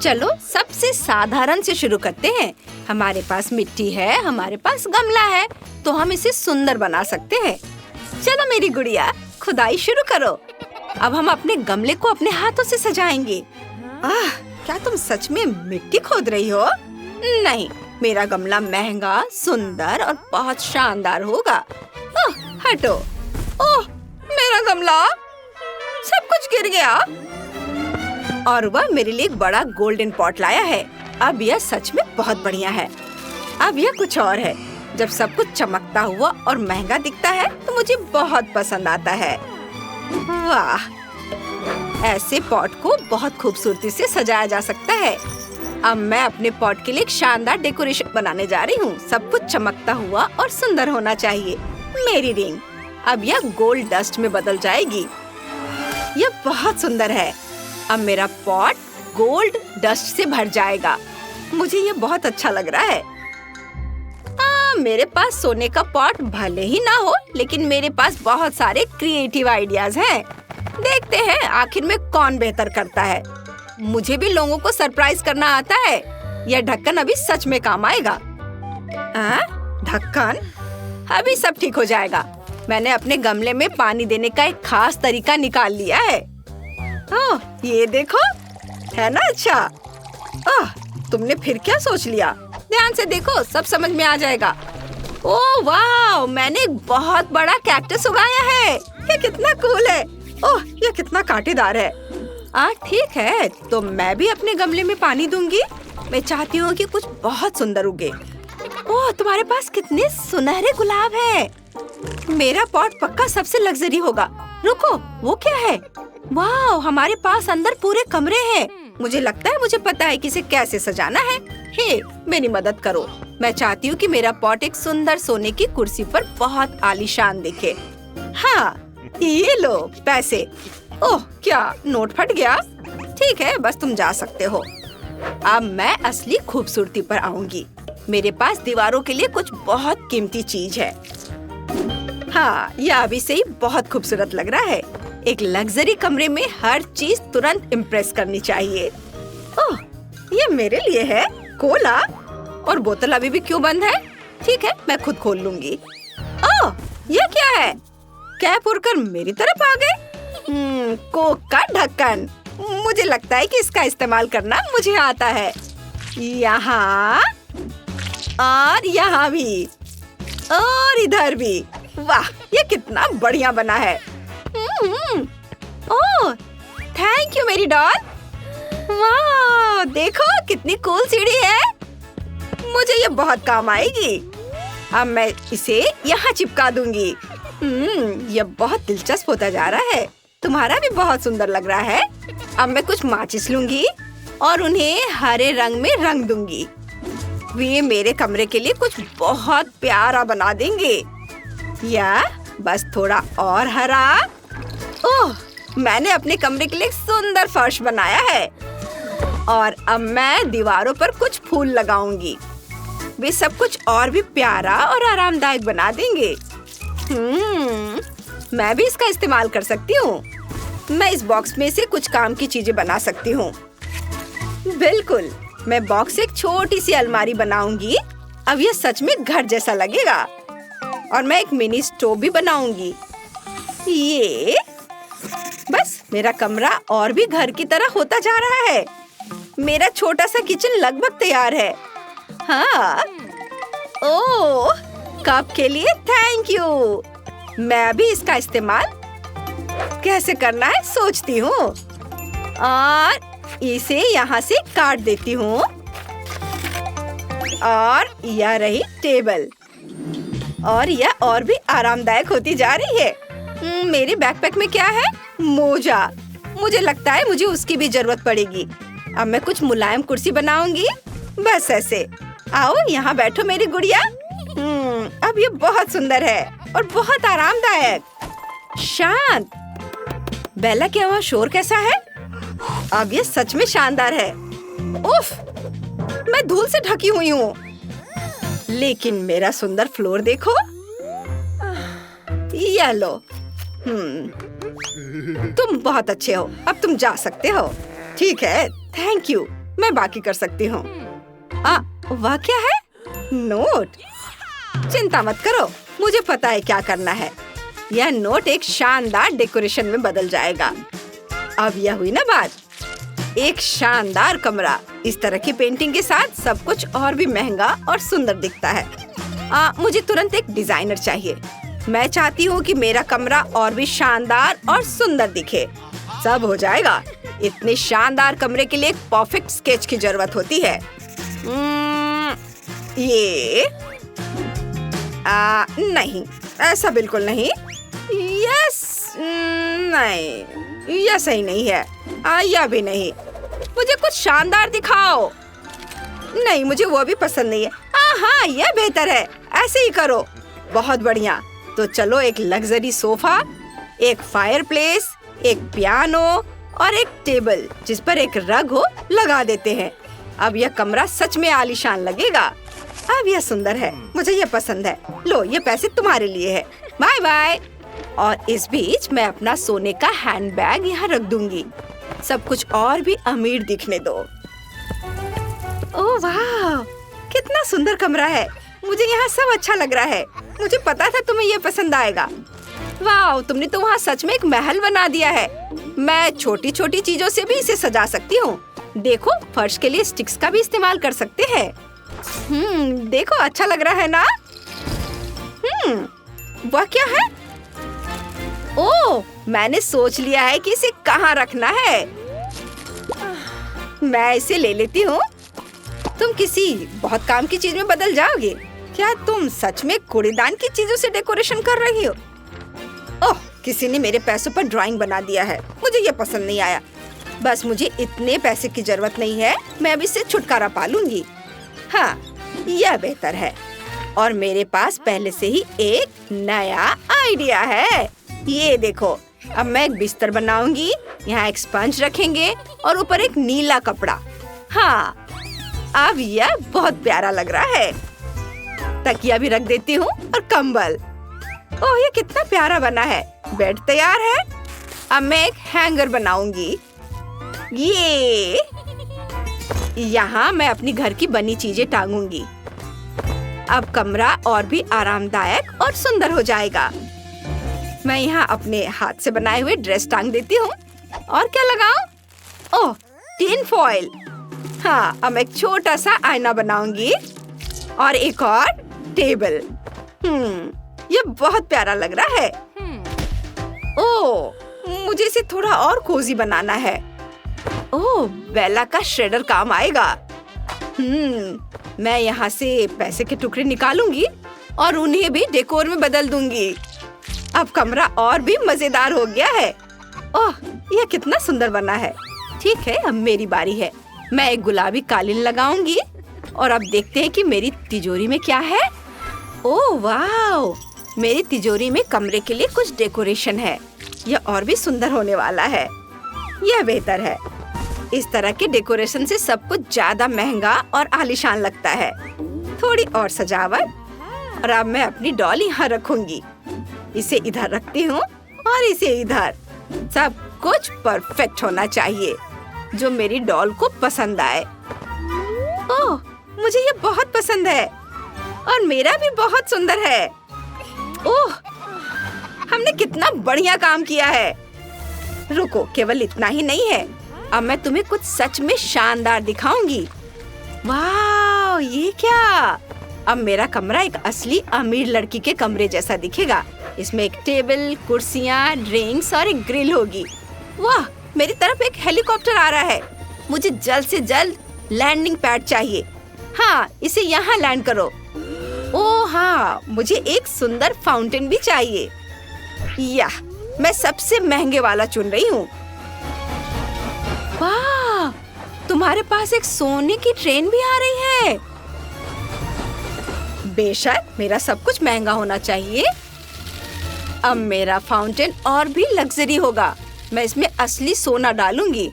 चलो सबसे साधारण से शुरू करते हैं। हमारे पास मिट्टी है, हमारे पास गमला है, तो हम इसे सुंदर बना सकते हैं। चलो मेरी गुड़िया, खुदाई शुरू करो। अब हम अपने गमले को अपने हाथों से सजाएंगे। क्या तुम सच में मिट्टी खोद रही हो? नहीं, मेरा गमला महंगा, सुंदर और बहुत शानदार होगा। हटो। ओह, मेरा गमला, सब कुछ गिर गया। और वह मेरे लिए एक बड़ा गोल्डन पॉट लाया है। अब यह सच में बहुत बढ़िया है। अब यह कुछ और है। जब सब कुछ चमकता हुआ और महंगा दिखता है तो मुझे बहुत पसंद आता है। वाह, ऐसे पॉट को बहुत खूबसूरती से सजाया जा सकता है। अब मैं अपने पॉट के लिए एक शानदार डेकोरेशन बनाने जा रही हूँ। सब कुछ चमकता हुआ और सुंदर होना चाहिए। मेरी रिंग अब यह गोल्ड डस्ट में बदल जाएगी। यह बहुत सुंदर है। अब मेरा पॉट गोल्ड डस्ट से भर जाएगा। मुझे ये बहुत अच्छा लग रहा है। मेरे पास सोने का पॉट भले ही ना हो, लेकिन मेरे पास बहुत सारे क्रिएटिव आइडियाज हैं। देखते हैं आखिर में कौन बेहतर करता है। मुझे भी लोगों को सरप्राइज करना आता है। यह ढक्कन अभी सच में काम आएगा। ढक्कन? अभी सब ठीक हो जाएगा। मैंने अपने गमले में पानी देने का एक खास तरीका निकाल लिया है। ओह, ये देखो, है ना अच्छा? तुमने फिर क्या सोच लिया? ध्यान से देखो, सब समझ में आ जाएगा। ओह वाह, मैंने एक बहुत बड़ा कैक्टस उगाया है। ये कितना कूल है। ओह, ये कितना कांटेदार है। ठीक है, तो मैं भी अपने गमले में पानी दूंगी। मैं चाहती हूँ कि कुछ बहुत सुंदर उगे। ओह, तुम्हारे पास कितने सुनहरे गुलाब हैं। मेरा पॉट पक्का सबसे लग्जरी होगा। रुको, वो क्या है? वाह, हमारे पास अंदर पूरे कमरे हैं। मुझे लगता है मुझे पता है कि इसे कैसे सजाना है। हे, मेरी मदद करो। मैं चाहती हूँ कि मेरा पॉट एक सुंदर सोने की कुर्सी पर बहुत आलीशान दिखे। हाँ, ये लो पैसे। ओह, क्या नोट फट गया? ठीक है, बस तुम जा सकते हो। अब मैं असली खूबसूरती पर आऊंगी। मेरे पास दीवारों के लिए कुछ बहुत कीमती चीज है। हाँ, यह अभी से ही बहुत खूबसूरत लग रहा है। एक लग्जरी कमरे में हर चीज तुरंत इम्प्रेस करनी चाहिए। ओह, ये मेरे लिए है। कोला? और बोतल अभी भी क्यों बंद है? ठीक है, मैं खुद खोल लूंगी। ओह, ये क्या है? कैप उड़कर मेरी तरफ आ गए। कोक का ढक्कन। मुझे लगता है कि इसका इस्तेमाल करना मुझे आता है। यहाँ और यहाँ भी और इधर भी। वाह, ये कितना बढ़िया बना है। ओह, थैंक यू मेरी डॉल। वाह, देखो कितनी कूल सीढ़ी है। मुझे ये बहुत काम आएगी। अब मैं इसे यहाँ चिपका दूंगी। ये बहुत दिलचस्प होता जा रहा है। तुम्हारा भी बहुत सुंदर लग रहा है। अब मैं कुछ माचिस लूंगी और उन्हें हरे रंग में रंग दूंगी। वे मेरे कमरे के लिए कुछ बहुत प्यारा बना देंगे। या बस थोड़ा और हरा। ओह, मैंने अपने कमरे के लिए एक सुंदर फर्श बनाया है। और अब मैं दीवारों पर कुछ फूल लगाऊंगी। वे सब कुछ और भी प्यारा और आरामदायक बना देंगे। मैं भी इसका इस्तेमाल कर सकती हूँ। मैं इस बॉक्स में से कुछ काम की चीजें बना सकती हूँ। बिल्कुल, मैं बॉक्स से एक छोटी सी अलमारी बनाऊंगी। अब यह सच में घर जैसा लगेगा। और मैं एक मिनी स्टोव भी बनाऊंगी। ये बस मेरा कमरा और भी घर की तरह होता जा रहा है। मेरा छोटा सा किचन लगभग तैयार है। हाँ, ओह, कप के लिए थैंक यू। मैं भी इसका इस्तेमाल कैसे करना है सोचती हूँ। और इसे यहाँ से काट देती हूँ। और यह रही टेबल। और यह और भी आरामदायक होती जा रही है। मेरे बैकपैक में क्या है? मोजा। मुझे लगता है मुझे उसकी भी जरूरत पड़ेगी। अब मैं कुछ मुलायम कुर्सी बनाऊंगी। बस ऐसे। आओ यहाँ बैठो मेरी गुड़िया। अब ये बहुत सुंदर है और बहुत आरामदायक। शांत। बेला, क्या वहाँ शोर कैसा है? अब ये सच में शानदार है। उफ, मैं धूल से ढकी हुई हूँ। लेकिन मेरा सुंदर फ्लोर देखो। ये लो। तुम बहुत अच्छे हो। अब तुम जा सकते हो। ठीक है, थैंक यू। मैं बाकी कर सकती हूँ। वह क्या है? नोट। चिंता मत करो, मुझे पता है क्या करना है। यह नोट एक शानदार डेकोरेशन में बदल जाएगा। अब यह हुई ना बात, एक शानदार कमरा। इस तरह की पेंटिंग के साथ सब कुछ और भी महंगा और सुंदर दिखता है। मुझे तुरंत एक डिजाइनर चाहिए। मैं चाहती हूँ कि मेरा कमरा और भी शानदार और सुंदर दिखे। सब हो जाएगा। इतने शानदार कमरे के लिए एक परफेक्ट स्केच की जरूरत होती है। ये नहीं, ऐसा बिल्कुल नहीं। नहीं, यह सही नहीं है। यह भी नहीं। मुझे कुछ शानदार दिखाओ। नहीं, मुझे वो भी पसंद नहीं है। हाँ, यह बेहतर है। ऐसे ही करो। बहुत बढ़िया। तो चलो एक लग्जरी सोफा, एक फायरप्लेस, एक पियानो और एक टेबल जिस पर एक रग हो लगा देते हैं। अब यह कमरा सच में आलीशान लगेगा। अब यह सुंदर है, मुझे यह पसंद है। लो, ये पैसे तुम्हारे लिए है। Bye bye. और इस बीच मैं अपना सोने का हैंडबैग यहाँ रख दूंगी। सब कुछ और भी अमीर दिखने दो। ओह वाह, कितना सुंदर कमरा है। मुझे यहाँ सब अच्छा लग रहा है। मुझे पता था तुम्हें ये पसंद आएगा। वाह, तुमने तो वहाँ सच में एक महल बना दिया है। मैं छोटी छोटी चीजों से भी इसे सजा सकती हूँ। देखो, फर्श के लिए स्टिक्स का भी इस्तेमाल कर सकते हैं। देखो, अच्छा लग रहा है ना? वह क्या है? ओह, मैंने सोच लिया है कि इसे कहाँ रखना है। मैं इसे ले लेती हूँ। तुम किसी बहुत काम की चीज में बदल जाओगे। क्या तुम सच में कूड़ेदान की चीजों से डेकोरेशन कर रही हो? ओह, किसी ने मेरे पैसों पर ड्राइंग बना दिया है। मुझे ये पसंद नहीं आया। बस मुझे इतने पैसे की जरूरत नहीं है। मैं अब इससे छुटकारा पा लूंगी। हाँ, यह बेहतर है। और मेरे पास पहले से ही एक नया आइडिया है। ये देखो, अब मैं एक बिस्तर बनाऊंगी। यहाँ एक स्पंज रखेंगे और ऊपर एक नीला कपड़ा। हाँ, अब यह बहुत प्यारा लग रहा है। तकिया भी रख देती हूँ और कंबल। ओह, ये कितना प्यारा बना है। बेड तैयार है। अब मैं एक हैंगर बनाऊंगी। ये यहाँ मैं अपनी घर की बनी चीजें टांगूंगी। अब कमरा और भी आरामदायक और सुंदर हो जाएगा। मैं यहाँ अपने हाथ से बनाए हुए ड्रेस टांग देती हूँ। और क्या लगाऊं? ओह, टिन फॉइल। हाँ, अब एक छोटा सा आईना बनाऊंगी और एक और टेबल। ये बहुत प्यारा लग रहा है। ओह, मुझे इसे थोड़ा और कोजी बनाना है। ओह, बेला का श्रेडर काम आएगा। मैं यहाँ से पैसे के टुकड़े निकालूंगी और उन्हें भी डेकोर में बदल दूंगी। अब कमरा और भी मजेदार हो गया है। ओह, यह कितना सुंदर बना है। ठीक है, अब मेरी बारी है। मैं एक गुलाबी कालीन लगाऊंगी और अब देखते हैं कि मेरी तिजोरी में क्या है। ओह वाह, मेरी तिजोरी में कमरे के लिए कुछ डेकोरेशन है। यह और भी सुंदर होने वाला है। यह बेहतर है। इस तरह के डेकोरेशन से सब कुछ ज्यादा महंगा और आलीशान लगता है। थोड़ी और सजावट। और अब मैं अपनी डॉल यहाँ रखूंगी। इसे इधर रखती हूँ और इसे इधर। सब कुछ परफेक्ट होना चाहिए जो मेरी डॉल को पसंद आए। ओह, मुझे ये बहुत पसंद है और मेरा भी बहुत सुंदर है। ओह, हमने कितना बढ़िया काम किया है। रुको, केवल इतना ही नहीं है। अब मैं तुम्हें कुछ सच में शानदार दिखाऊंगी। वाह, ये क्या? अब मेरा कमरा एक असली अमीर लड़की के कमरे जैसा दिखेगा। इसमें एक टेबल, कुर्सियाँ, ड्रिंक्स और एक ग्रिल होगी। वाह, मेरी तरफ एक हेलीकॉप्टर आ रहा है। मुझे जल्द से जल्द लैंडिंग पैड चाहिए। हाँ, इसे यहाँ लैंड करो। ओह हाँ, मुझे एक सुंदर फाउंटेन भी चाहिए। यह मैं सबसे महंगे वाला चुन रही हूँ। वाह, तुम्हारे पास एक सोने की ट्रेन भी आ रही है। बेशक, मेरा सब कुछ महंगा होना चाहिए। अब मेरा फाउंटेन और भी लग्जरी होगा। मैं इसमें असली सोना डालूंगी।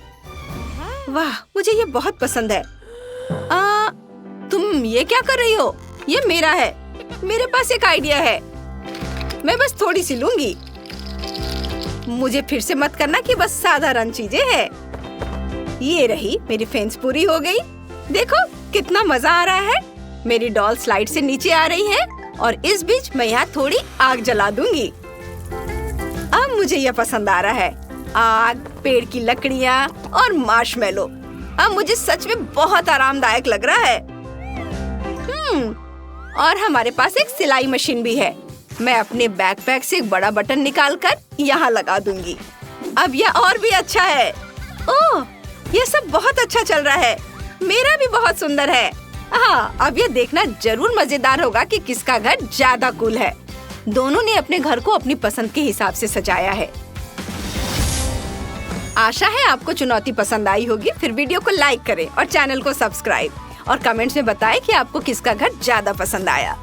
वाह, मुझे ये बहुत पसंद है। तुम ये क्या कर रही हो? ये मेरा है। मेरे पास एक आइडिया है। मैं बस थोड़ी सी लूंगी। मुझे फिर से मत करना कि बस साधारण चीजें हैं। ये रही, मेरी फेंस पूरी हो गई। देखो कितना मजा आ रहा है। मेरी डॉल स्लाइड से नीचे आ रही है और इस बीच मैं यहाँ थोड़ी आग जला दूंगी। अब मुझे यह पसंद आ रहा है, आग, पेड़ की लकड़ियाँ और मार्शमेलो। अब मुझे सच में बहुत आरामदायक लग रहा है। और हमारे पास एक सिलाई मशीन भी है। मैं अपने बैकपैक से एक बड़ा बटन निकालकर यहाँ लगा दूंगी। अब यह और भी अच्छा है। ओह, यह सब बहुत अच्छा चल रहा है। मेरा भी बहुत सुंदर है। हाँ, अब यह देखना जरूर मजेदार होगा कि किसका घर ज्यादा कूल है। दोनों ने अपने घर को अपनी पसंद के हिसाब से सजाया है। आशा है आपको चुनौती पसंद आई होगी। फिर वीडियो को लाइक करें और चैनल को सब्सक्राइब और कमेंट्स में बताएं कि आपको किसका घर ज्यादा पसंद आया।